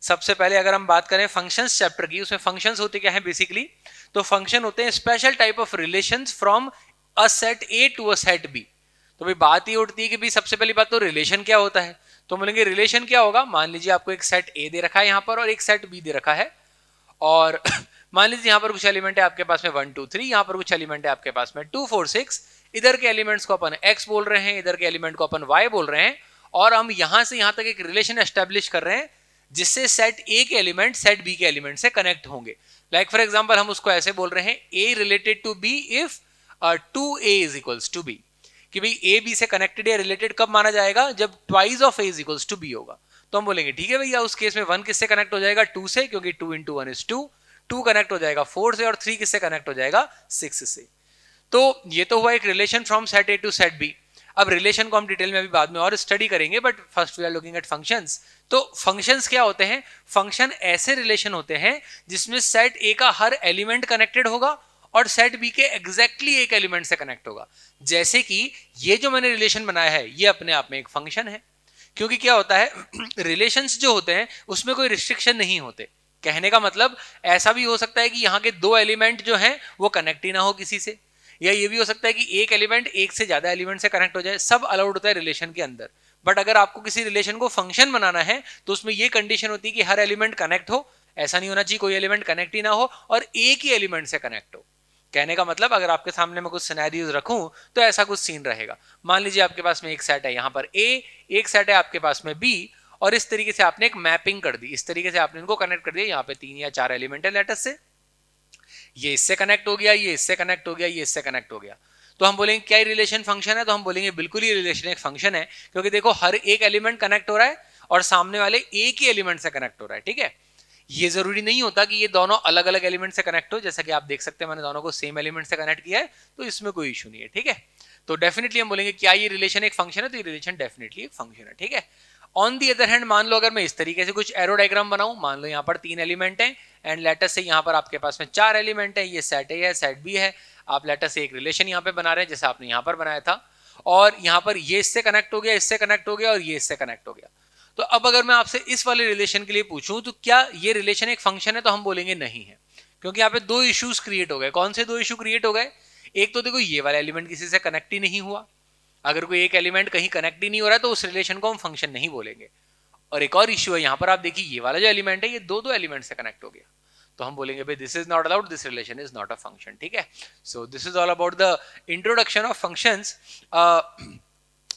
सबसे पहले अगर हम बात करें फंक्शंस चैप्टर की, उसमें फंक्शंस होते क्या है बेसिकली, तो फंक्शन होते हैं special type of relations from a set A to a set B. तो भाई बात ये उठती है कि भाई सबसे पहली बात तो रिलेशन क्या होता है, तो बोलेंगे रिलेशन क्या होगा, मान लीजिए आपको एक सेट ए दे रखा है यहाँ पर और एक सेट बी दे रखा है, और मान लीजिए यहाँ पर कुछ एलिमेंट है आपके पास में 1 2 3, यहाँ पर कुछ एलिमेंट है आपके पास में 2 4 6, इधर के एलिमेंट्स को अपन x बोल रहे हैं, इधर के एलिमेंट को अपन y बोल रहे हैं, और हम यहां से यहां तक एक रिलेशन एस्टेब्लिश कर रहे हैं जिससे सेट ए के एलिमेंट सेट बी के एलिमेंट से कनेक्ट होंगे। लाइक फॉर एग्जांपल हम उसको ऐसे बोल रहे हैं a related to b if 2a is equals to b, कि भाई ए बी से कनेक्टेड या रिलेटेड कब माना जाएगा, जब twice of A is equals to B होगा। तो हम बोलेंगे ठीक है भैया, उस केस में 1 किससे कनेक्ट हो जाएगा, 2 से, क्योंकि 2 इंटू 1 इज 2, 2 कनेक्ट हो जाएगा 4 से, और 3 किससे कनेक्ट हो जाएगा, 6 से। तो ये तो हुआ एक relation from set A to set B. अब रिलेशन को हम डिटेल में अभी बाद में और स्टडी करेंगे, but first we are looking at functions. तो फंक्शंस क्या होते हैं, फंक्शन ऐसे रिलेशन होते हैं जिसमें सेट ए का हर एलिमेंट कनेक्टेड होगा और सेट बी के एग्जैक्टली एक एलिमेंट से कनेक्ट होगा। जैसे कि ये जो मैंने रिलेशन बनाया है ये अपने आप में एक फंक्शन है, क्योंकि क्या होता है रिलेशंस जो होते हैं उसमें कोई रिस्ट्रिक्शन नहीं होते। कहने का मतलब ऐसा भी हो सकता है कि यहाँ के दो एलिमेंट जो हैं वो कनेक्ट ही ना हो किसी से, या ये भी हो सकता है कि एक एलिमेंट एक से ज्यादा एलिमेंट से कनेक्ट हो जाए, सब अलाउड होता है रिलेशन के अंदर। बट अगर आपको किसी रिलेशन को फंक्शन बनाना है तो उसमें ये कंडीशन होती है कि हर एलिमेंट कनेक्ट हो, ऐसा नहीं होना चाहिए कोई एलिमेंट कनेक्ट ही ना हो और एक ही एलिमेंट से कनेक्ट हो। कहने का मतलब अगर आपके सामने मैं कुछ सिनेरियोज रखूं तो ऐसा कुछ सीन रहेगा। मान लीजिए आपके पास में एक सेट है यहाँ पर ए, एक सेट है आपके पास में बी, और इस तरीके से आपने एक मैपिंग कर दी, इस तरीके से आपने इनको कनेक्ट कर दिया, यहाँ पे 3 या 4 एलिमेंट है लेटर से, ये इससे कनेक्ट हो गया, ये इससे कनेक्ट हो गया, ये इससे कनेक्ट हो गया। तो हम बोलेंगे क्या रिलेशन फंक्शन है, तो हम बोलेंगे बिल्कुल ही रिलेशन एक फंक्शन है, क्योंकि देखो हर एक एलिमेंट कनेक्ट हो रहा है और सामने वाले एक ही एलिमेंट से कनेक्ट हो रहा है। ठीक है, ये जरूरी नहीं होता कि ये दोनों अलग अलग एलिमेंट से कनेक्ट हो, जैसा कि आप देख सकते हैं मैंने दोनों को सेम एलिमेंट से कनेक्ट किया है, तो इसमें कोई इशू नहीं है। ठीक है, तो डेफिनेटली हम बोलेंगे क्या ये रिलेशन एक फंक्शन है, तो ये रिलेशन डेफिनेटली एक फंक्शन है। ठीक है, ऑन दी अदर हैंड मान लो अगर मैं इस तरीके से कुछ एरो डायग्राम बनाऊं, मान लो यहाँ पर 3 एलिमेंट हैं एंड लेटर से यहाँ पर आपके पास में 4 एलिमेंट है, ये सेट ए है सेट बी है, आप लेटर से एक रिलेशन यहाँ पे बना रहे हैं जैसे आपने यहाँ पर बनाया था, और यहाँ पर ये इससे कनेक्ट हो गया, इससे कनेक्ट हो गया और ये इससे कनेक्ट हो गया। तो अब अगर मैं आपसे इस वाले रिलेशन के लिए पूछूं तो क्या ये रिलेशन एक फंक्शन है, तो हम बोलेंगे नहीं है, क्योंकि यहाँ पे दो इश्यूज क्रिएट हो गए। कौन से दो इशू क्रिएट हो गए, एक तो देखो ये वाला एलिमेंट किसी से कनेक्ट ही नहीं हुआ, अगर कोई एक एलिमेंट कहीं कनेक्ट ही नहीं हो रहा है तो उस रिलेशन को हम फंक्शन नहीं बोलेंगे। और एक और इश्यू है यहाँ पर, आप देखिए ये वाला जो एलिमेंट है ये दो दो एलिमेंट से कनेक्ट हो गया, तो हम बोलेंगे भाई this is not allowed, this relation is not a function. ठीक है, सो this is all about the introduction of functions.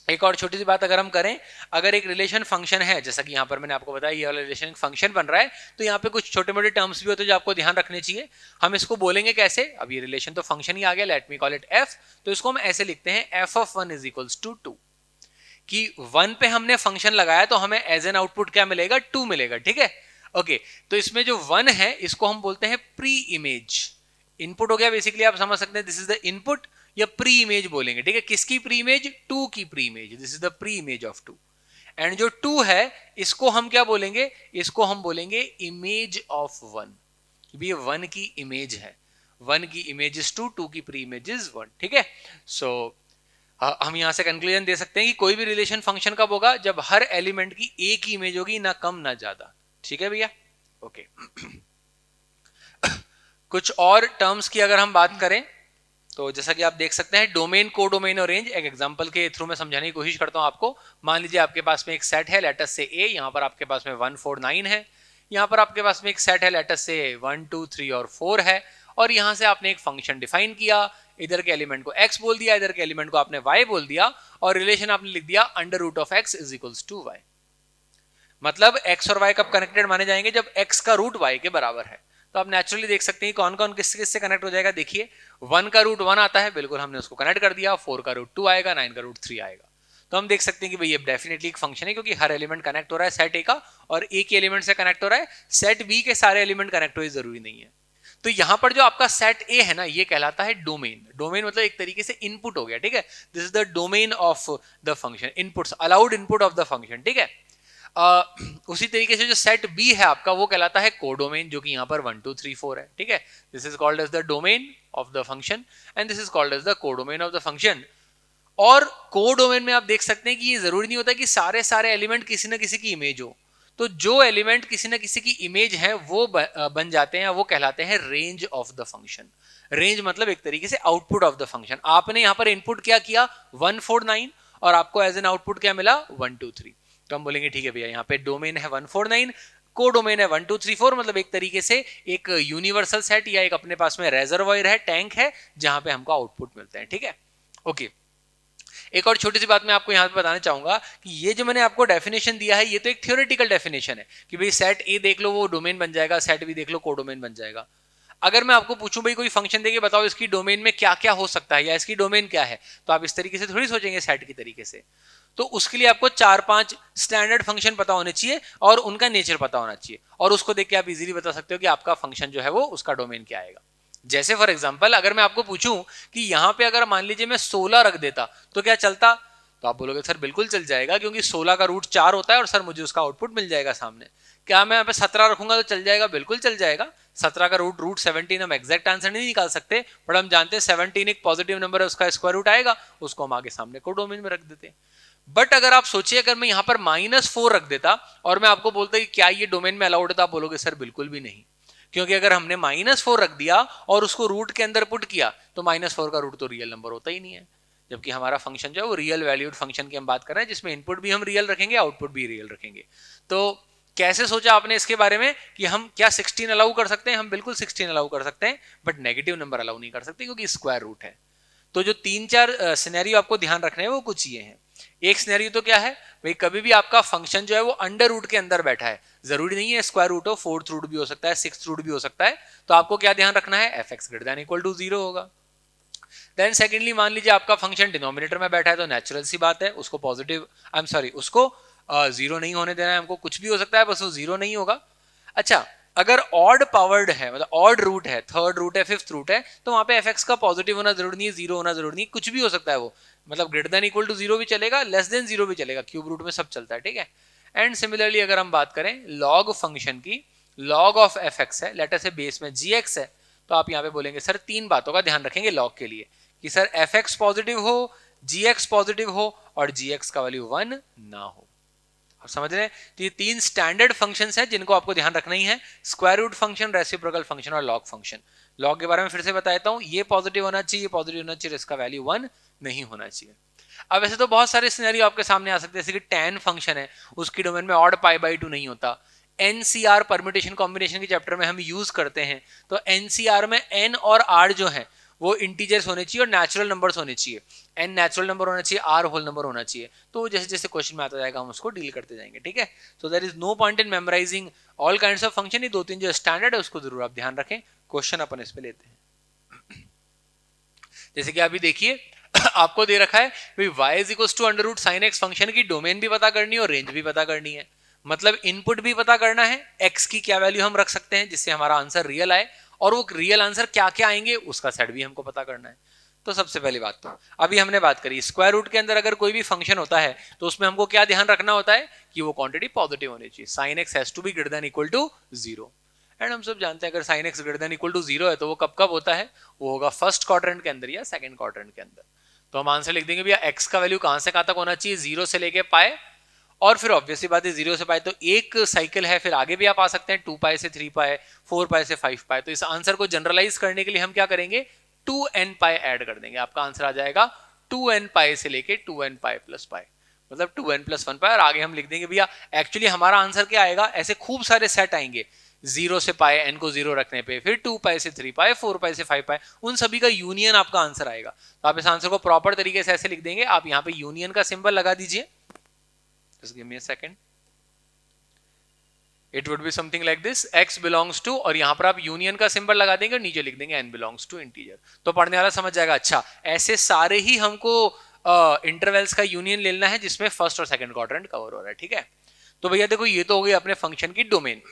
एक और छोटी सी बात अगर हम करें, अगर एक रिलेशन फंक्शन है, जैसा कि यहाँ पर मैंने आपको बताया ये वाला रिलेशन फंक्शन बन रहा है, तो यहाँ पे कुछ छोटे मोटे टर्म्स भी होते हैं जो आपको ध्यान रखने चाहिए। हम इसको बोलेंगे कैसे, अब ये रिलेशन तो फंक्शन ही आ गया, let me call it F, तो इसको हम ऐसे लिखते हैं F of 1 is equals to 2, कि 1 पे हमने फंक्शन लगाया तो हमें एज एन आउटपुट क्या मिलेगा, 2 मिलेगा। ठीक है, ओके, तो इसमें जो 1 है इसको हम बोलते हैं प्री इमेज, इनपुट हो गया बेसिकली, आप समझ सकते हैं दिस इज द इनपुट, या प्री इमेज बोलेंगे। ठीक है, किसकी प्री इमेज, 2 की pre image, this is the pre image of 2। And जो 2 है इसको हम क्या बोलेंगे, इसको हम बोलेंगे इमेज ऑफ 1, ये 1 की इमेज है, 1 की इमेज इज 2, 2 की प्री इमेज इज 1। ठीक है, सो हम यहां से कंक्लूजन दे सकते हैं कि कोई भी रिलेशन फंक्शन कब होगा, जब हर एलिमेंट की एक ही इमेज होगी, ना कम ना ज्यादा। ठीक है भैया, ओके। कुछ और टर्म्स की अगर हम बात करें तो जैसा कि आप देख सकते हैं डोमेन, कोडोमेन और रेंज, एक एग्जांपल के थ्रू मैं समझाने की कोशिश करता हूं आपको। मान लीजिए आपके पास में एक सेट है लेटर से ए, यहाँ पर आपके पास में 1 4 9 है, यहाँ पर आपके पास में एक सेट है लेटर से 1 2 3 और 4 है, और यहाँ से आपने एक फंक्शन डिफाइन किया, इधर के एलिमेंट को x बोल दिया, इधर के एलिमेंट को आपने y बोल दिया, और रिलेशन आपने लिख दिया under root of x is equals to y। मतलब x और y कब कनेक्टेड माने जाएंगे, जब x का रूट y के बराबर है। तो आप नेचुरली देख सकते हैं कौन कौन किससे किससे कनेक्ट हो जाएगा। देखिए 1 का रूट 1 आता है, बिल्कुल हमने उसको कनेक्ट कर दिया, 4 का रूट 2 आएगा, 9 का रूट 3 आएगा। तो हम देख सकते हैं कि भाई ये डेफिनेटली एक फंक्शन है, क्योंकि हर एलिमेंट कनेक्ट हो रहा है सेट ए का, और एक ही एलिमेंट से कनेक्ट हो रहा है, सेट बी के सारे एलिमेंट कनेक्ट हो जरूरी नहीं है। तो यहां पर जो आपका सेट ए है ना, ये कहलाता है डोमेन। डोमेन मतलब एक तरीके से इनपुट हो गया। ठीक है, this is the domain of the function, inputs, allowed input of the function. ठीक है, उसी तरीके से जो सेट बी है आपका वो कहलाता है कोडोमेन, जो कि यहाँ पर 1 2 3 4 है। ठीक है, this is called as the domain of the function and this is called as the codomain of the function. और कोडोमेन में आप देख सकते हैं कि ये जरूरी नहीं होता कि सारे सारे एलिमेंट किसी ना किसी की इमेज हो। तो जो एलिमेंट किसी ना किसी की इमेज है वो बन जाते हैं, वो कहलाते हैं range of the function. Range मतलब एक तरीके से आउटपुट ऑफ द फंक्शन। आपने यहां पर इनपुट क्या किया 149 और आपको एज एन आउटपुट क्या मिला 123, तो हम बोलेंगे ठीक है भैया यहाँ पे डोमेन है 149, को डोमेन है 1234, मतलब एक तरीके से एक यूनिवर्सल सेट या एक अपने पास में रेजर्वायर है, टैंक है, जहां पे हमको आउटपुट मिलते हैं। ठीक है, ओके। एक और छोटी सी बात मैं आपको यहां पे बताना चाहूंगा कि ये जो मैंने आपको डेफिनेशन दिया है ये तो एक थ्योरेटिकल डेफिनेशन है कि भाई सेट ए देख लो वो डोमेन बन जाएगा, सेट बी देख लो को डोमेन बन जाएगा। अगर मैं आपको पूछूं भाई कोई फंक्शन देके बताओ इसकी डोमेन में क्या क्या हो सकता है या इसकी डोमेन क्या है, तो आप इस तरीके से थोड़ी सोचेंगे सेट की तरीके से। तो उसके लिए आपको 4-5 स्टैंडर्ड फंक्शन पता होने चाहिए और उनका नेचर पता होना चाहिए, और उसको देख के आप इजीली बता सकते हो कि आपका फंक्शन जो है वो उसका डोमेन क्या आएगा। जैसे फॉर एग्जांपल अगर मैं आपको पूछूं कि यहां पे अगर मान लीजिए मैं 16 रख देता तो क्या चलता, तो आप बोलोगे सर बिल्कुल चल जाएगा क्योंकि 16 का रूट 4 होता है और सर मुझे उसका आउटपुट मिल जाएगा सामने। क्या मैं यहाँ पे 17 रखूंगा तो चल जाएगा, बिल्कुल चल जाएगा। 17 का रूट 17 हम एग्जैक्ट आंसर नहीं निकाल सकते, बट हम जानते हैं 17 एक पॉजिटिव नंबर है, उसका स्क्वायर रूट आएगा, उसको हम आगे सामने को डोमेन में रख देते हैं। बट अगर आप सोचिए अगर मैं यहाँ पर -4 रख देता और मैं आपको बोलता कि क्या ये डोमेन में अलाउड है, आप बोलोगे सर बिल्कुल भी नहीं, क्योंकि अगर हमने -4 रख दिया और उसको रूट के अंदर पुट किया तो -4 का रूट तो रियल नंबर होता ही नहीं है, जबकि हमारा फंक्शन जो है वो रियल वैल्यूड फंक्शन की हम बात कर रहे हैं जिसमें इनपुट भी हम रियल रखेंगे, आउटपुट भी रियल रखेंगे। तो कैसे सोचा आपने इसके बारे में कि हम क्या 16 अलाउ कर सकते हैं? हम बिल्कुल 16 अलाउ कर सकते हैं, बट नेगेटिव नंबर अलाउ नहीं कर सकते क्योंकि स्क्वायर रूट है। तो जो 3-4 सिनेरियो आपको ध्यान रखने हैं वो कुछ ये हैं। एक सिनेरियो तो क्या है भाई, कभी भी आपका फंक्शन जो है वो अंडर रूट के अंदर बैठा है, जरूरी नहीं है स्क्वायर रूट हो, 4th रूट भी हो सकता है, 6th रूट भी हो सकता है, तो आपको क्या ध्यान रखना है, F X greater than equal to 0 होगा। देन सेकेंडली मान लीजिए आपका फंक्शन डिनोमिनेटर में बैठा है, तो नेचुरल सी बात है उसको पॉजिटिव आई एम सॉरी उसको जीरो नहीं होने देना है हमको, कुछ भी हो सकता है बस वो जीरो नहीं होगा। अच्छा, अगर ऑड पावर्ड है मतलब ऑड रूट है, 3rd रूट है, 5th रूट है, तो वहां पे एफ एक्स का पॉजिटिव होना जरूरी नहीं है, जीरो होना जरूरी नहीं, कुछ भी हो सकता है वो, मतलब ग्रेटर देन इक्वल टू 0 भी चलेगा, लेस देन 0 भी चलेगा, क्यूब रूट में सब चलता है। ठीक है, एंड सिमिलरली अगर हम बात करें लॉग फंक्शन की, लॉग ऑफ एफ एक्स है, लेटर से बेस में जी एक्स है, तो आप यहाँ पे बोलेंगे सर 3 बातों का ध्यान रखेंगे लॉग के लिए कि सर एफ एक्स पॉजिटिव हो, जी एक्स पॉजिटिव हो और जी एक्स का वैल्यू 1 ना हो। आप समझ रहे हैं? तो ये 3 स्टैंडर्ड फंक्शंस हैं जिनको आपको ध्यान रखना ही है, square root function, reciprocal function और लॉग फंक्शन। लॉग के बारे में फिर से बता देता हूं, ये पॉजिटिव होना चाहिए, पॉजिटिव होना चाहिए, इसका वैल्यू 1 नहीं होना चाहिए। अब ऐसे तो बहुत सारे सिनेरियो आपके सामने आ सकते हैं, जैसे कि tan फंक्शन है, उसकी डोमेन में ऑड π/2 नहीं होता। एनसीआर परम्यूटेशन कॉम्बिनेशन के चैप्टर में हम यूज करते हैं, तो एनसीआर में n और r जो है वो इंटीजर्स होने चाहिए और नेचुरल नंबर्स होने चाहिए, n नेचुरल नंबर होना चाहिए, r होल नंबर होना चाहिए। तो जैसे जैसे क्वेश्चन में आता जाएगा हम उसको डील करते जाएंगे। ठीक है, so there is no point in memorising all kinds of function. ये 2-3 जो स्टैंडर्ड है उसको जरूर आप ध्यान रखें। क्वेश्चन अपन इस पे लेते हैं। जैसे कि अभी देखिए आपको दे रखा है y is equal to under root sine X, function की डोमेन भी पता करनी है और रेंज भी पता करनी है, मतलब इनपुट भी पता करना है, x की क्या वैल्यू हम रख सकते हैं जिससे हमारा आंसर रियल आए, और वो रियल आंसर क्या क्या आएंगे उसका सेट भी हमको पता करना है। तो सबसे पहली बात तो अभी हमने बात करी स्क्वायर रूट के अंदर अगर कोई भी फंक्शन होता है तो उसमें हमको क्या ध्यान रखना होता है कि वो क्वांटिटी पॉजिटिव होनी चाहिए, sine X has to be greater than equal to 0। And हम सब जानते हैं अगर sine X greater than equal to 0 है तो वो कब कब होता है, वो होगा फर्स्ट क्वाड्रेंट के अंदर या सेकंड क्वाड्रेंट के अंदर। तो हम आंसर लिख देंगे भैया एक्स का वैल्यू कहां से कहां तक होना चाहिए, 0 से लेके पाए, और फिर ऑब्वियसली बात है 0 से पाए तो एक साइकिल है, फिर आगे भी आप आ सकते हैं 2 पाई से 3 पाई, 4 पाई से 5 पाई। तो इस आंसर को जनरलाइज करने के लिए हम क्या करेंगे 2n पाई ऐड कर देंगे, आपका आंसर आ जाएगा 2n पाई से लेके 2n पाई प्लस पाई, मतलब 2n प्लस 1 पाई। और आगे हम लिख देंगे भैया एक्चुअली हमारा आंसर क्या आएगा, ऐसे खूब सारे सेट आएंगे 0 से पाई, n को 0 रखने पे, फिर 2 पाई से 3 पाई, 4 पाई से 5 पाई, उन सभी का यूनियन आपका आंसर आएगा। तो आप इस आंसर को प्रॉपर तरीके से ऐसे लिख देंगे, आप यहाँ पे यूनियन का सिंबल लगा दीजिए, just give me a second, it would be something like this, x belongs to, और यहां पर आप यूनियन का सिंबल लगा देंगे और नीचे लिख देंगे n belongs to इंटीजर। तो पढ़ने वाला समझ जाएगा अच्छा ऐसे सारे ही हमको इंटरवल्स का यूनियन लेना है जिसमें फर्स्ट और सेकंड क्वाड्रेंट कवर हो रहा है। ठीक है, तो भैया देखो ये तो हो गई अपने फंक्शन की डोमेन।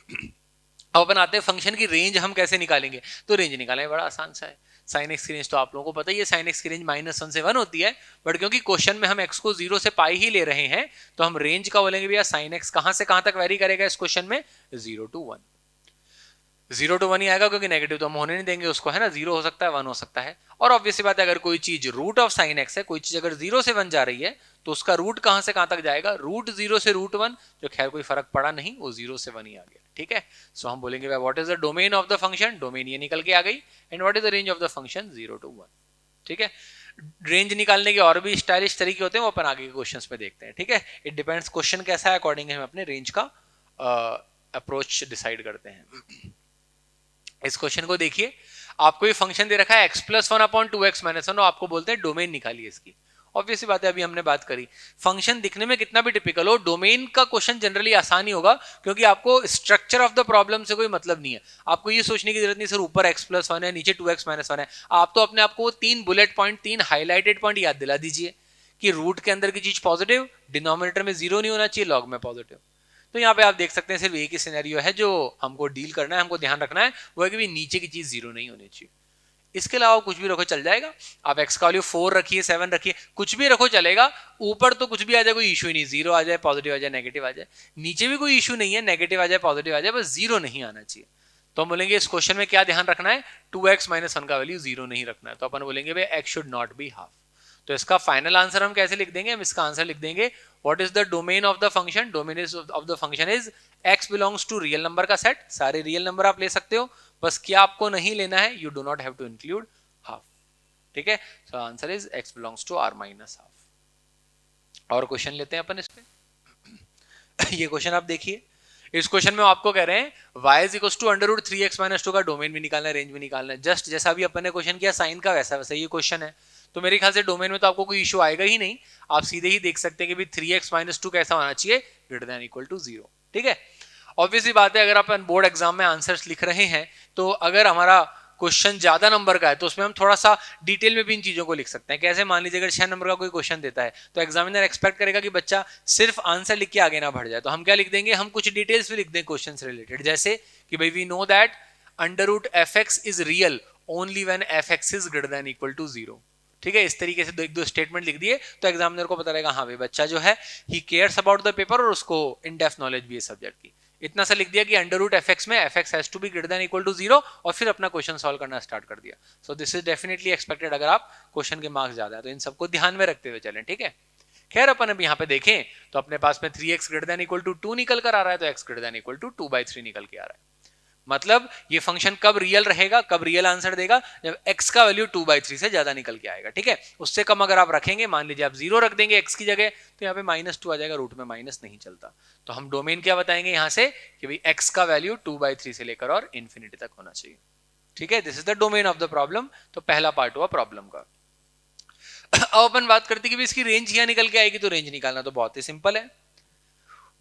अब अपन आते हैं फंक्शन की रेंज हम कैसे निकालेंगे। तो रेंज निकालना बड़ा आसान सा है, साइन एक्स की रेंज तो आप लोगों को पता ही है, साइन एक्स की रेंज -1 से 1 होती है, बट क्योंकि क्वेश्चन में हम एक्स को 0 से पाई ही ले रहे हैं तो हम रेंज का बोलेंगे भैया साइन एक्स कहां से कहां तक वेरी करेगा इस क्वेश्चन में 0 to 1। 0 to 1 ही आएगा, क्योंकि नेगेटिव तो हम होने नहीं देंगे उसको, है ना, 0 हो सकता है 1 हो सकता है। और ऑब्वियसली बात है, अगर कोई चीज रूट ऑफ साइन एक्स है, कोई चीज अगर 0 से 1 जा रही है तो उसका रूट कहां से कहां तक जाएगा, रूट 0 से रूट 1, जो खैर कोई फर्क पड़ा नहीं, वो 0 से 1 ही आ गया, ठीक है। सो हम बोलेंगे what is the domain of the function, domain ये निकल के आ गई, and what is the range of the function 0 to 1, ठीक है। रेंज निकालने के और भी स्टाइलिश तरीके होते हैं, वो अपन आगे के क्वेश्चंस में देखते हैं, ठीक है। इट डिपेंड्स क्वेश्चन कैसा है, अकॉर्डिंग हम अपने रेंज का अप्रोच डिसाइड करते हैं। इस क्वेश्चन को देखिए, आपको ये फंक्शन दे रखा है x प्लस 1/2x-1, आपको बोलते हैं डोमेन निकालिए इसकी। ऑब्वियसली बात है, अभी हमने बात करी, फंक्शन दिखने में कितना भी टिपिकल हो, डोमेन का क्वेश्चन जनरली आसान ही होगा, क्योंकि आपको स्ट्रक्चर ऑफ द प्रॉब्लम से कोई मतलब नहीं है। आपको ये सोचने की जरूरत नहीं सर ऊपर x प्लस 1 है, नीचे 2x-1 है। आप तो अपने आपको 3 बुलेट पॉइंट, 3 हाईलाइटेड पॉइंट याद दिला दीजिए कि रूट के अंदर की चीज पॉजिटिव, डिनोमिनेटर में 0 नहीं होना चाहिए, लॉग में पॉजिटिव। तो यहाँ पे आप देख सकते हैं सिर्फ एक ही सिनेरियो है जो हमको डील करना है, हमको ध्यान रखना है, वो है कि भी नीचे की चीज 0 नहीं होनी चाहिए। इसके अलावा कुछ भी रखो चल जाएगा, आप x का वैल्यू 4 रखिए, 7 रखिए, कुछ भी रखो चलेगा। ऊपर तो कुछ भी आ जाए, कोई इशू ही नहीं, 0 आ जाए, पॉजिटिव आ जाए, नेगेटिव आ जाए। नीचे भी कोई इशू नहीं है, नेगेटिव आ जाए, पॉजिटिव आ जाए, बस 0 नहीं आना चाहिए। तो हम बोलेंगे इस क्वेश्चन में क्या ध्यान रखना है, 2x-1 का वैल्यू 0 नहीं रखना है। तो अपन बोलेंगे भाई x should not be half. तो इसका फाइनल आंसर हम कैसे लिख देंगे, हम इसका आंसर लिख देंगे what is the domain of the function, domain of the function is x belongs to real number का सेट। सारे रियल नंबर आप ले सकते हो, बस क्या आपको नहीं लेना है, you do not have to include half, ठीक है। So answer is x belongs to r minus half. और क्वेश्चन लेते हैं अपन इस पे। ये क्वेश्चन आप देखिए, इस क्वेश्चन में आपको कह रहे हैं y is equal to √3x-2 का डोमेन भी निकालना है, रेंज भी निकालना है। जस्ट जैसा भी अपन ने क्वेश्चन किया साइन का, वैसा वैसा ये क्वेश्चन है। तो मेरे ख्याल से डोमेन में तो आपको कोई इशू आएगा ही नहीं, आप सीधे ही देख सकते हैं कि भी 3x-2 कैसा होना चाहिए, ग्रेटर देन इक्वल टू 0, ठीक है। ऑब्वियसली बात है, अगर अपन बोर्ड एग्जाम में आंसर्स लिख रहे हैं, तो अगर हमारा क्वेश्चन ज्यादा नंबर का है तो उसमें हम थोड़ा सा डिटेल में भी इन चीजों को लिख सकते हैं। कैसे, मान लीजिए अगर 6 नंबर का कोई क्वेश्चन देता है, तो एग्जामिनर एक्सपेक्ट करेगा कि बच्चा सिर्फ आंसर लिख के आगे ना बढ़ जाए, तो हम क्या लिख देंगे, हम कुछ डिटेल्स भी लिख दें क्वेश्चन से रिलेटेड, जैसे कि भाई we know that √fx is real only when fx is greater than equal to 0, ठीक है। इस तरीके से एक दो स्टेटमेंट लिख दिए तो एग्जामिनर को पता रहेगा हाँ भाई बच्चा जो है he cares about the paper, और उसको इन डेप्थ नॉलेज भी है सब्जेक्ट की। इतना सा लिख दिया कि √fx में fx has to be greater than equal to 0, और फिर अपना क्वेश्चन सॉल्व करना स्टार्ट कर दिया। सो दिस इज डेफिनेटली एक्सपेक्टेड अगर आप क्वेश्चन के मार्क्स ज्यादा है तो। इन सबको ध्यान में रखते हुए चलें, ठीक है। खैर अपन अब यहाँ पे देखें तो अपने पास में 3x greater than equal to 2 निकल कर आ रहा है, तो x greater than equal to 2/3 निकल के आ रहा है। मतलब ये फंक्शन कब रियल रहेगा, कब रियल आंसर देगा, जब x का वैल्यू 2/3 से ज्यादा निकल के आएगा, ठीक है। उससे कम अगर आप रखेंगे, मान लीजिए आप 0 रख देंगे x की जगह, तो यहाँ पे -2 आ जाएगा, रूट में माइनस नहीं चलता। तो हम डोमेन क्या बताएंगे यहाँ से कि भाई x का वैल्यू 2/3 से लेकर और इंफिनिटी तक होना चाहिए, ठीक है। This is the domain of the problem. तो पहला पार्ट हुआ प्रॉब्लम का। अब अपन बात करते कि इसकी रेंज क्या निकल के आएगी, तो रेंज निकालना तो बहुत ही सिंपल है।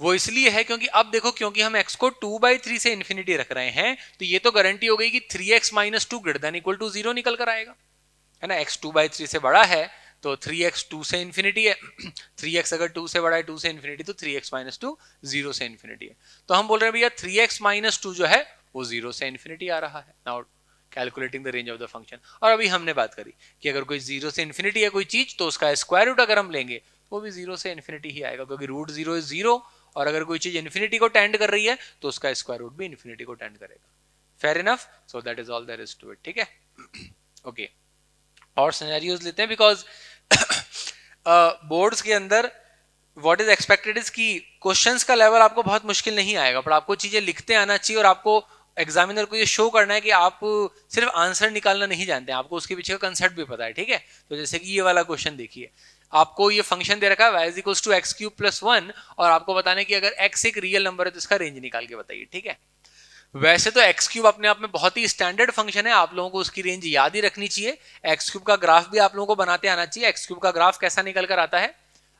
वो इसलिए है क्योंकि अब देखो, क्योंकि हम x को 2/3 से इंफिनिटी रख रहे हैं, तो ये तो गारंटी हो गई कि 3x-2 greater than equal to 0 निकल कर आएगा, है ना। x 2/3 से बड़ा है तो 3x 2 से इंफिनिटी है, 3x अगर 2 से बड़ा है 2 से इंफिनिटी, तो 3x-2 0 से इंफिनिटी है। तो हम बोल रहे हैं भैया 3x-2 जो है वो 0 से इंफिनिटी आ रहा है। Now calculating the range of the function. और अभी हमने बात करी कि अगर कोई 0 से इंफिनिटी है कोई चीज, तो उसका स्क्वायर रूट अगर हम लेंगे वो भी 0 से इंफिनिटी ही आएगा, क्योंकि रूट 0 इज 0, और अगर कोई चीज इन्फिनिटी को टेंड कर रही है तो उसका स्क्वायर रूट भी इन्फिनिटी को टेंड करेगा। Fair enough, so that is all there is to it, ठीक है। ओके, और सिनेरियोज लेते हैं, बिकॉज बोर्ड्स के अंदर व्हाट इज एक्सपेक्टेड इज कि क्वेश्चंस का लेवल आपको बहुत मुश्किल नहीं आएगा, पर आपको चीजें लिखते आना चाहिए, और आपको एग्जामिनर को ये शो करना है कि आप सिर्फ आंसर निकालना नहीं जानते हैं, आपको उसके पीछे का कंसेप्ट भी पता है, ठीक है। तो जैसे कि ये वाला क्वेश्चन देखिए, आपको ये फंक्शन दे रखा है y is equal to x³ + 1, और आपको बताना है कि अगर x एक रियल नंबर है तो इसका रेंज निकाल के बताइए, ठीक है। वैसे तो x³ अपने आप में बहुत ही स्टैंडर्ड फंक्शन है, आप लोगों को उसकी रेंज याद ही रखनी चाहिए। x³ का ग्राफ भी आप लोगों को बनाते आना चाहिए। x³ का ग्राफ कैसा निकल कर आता है,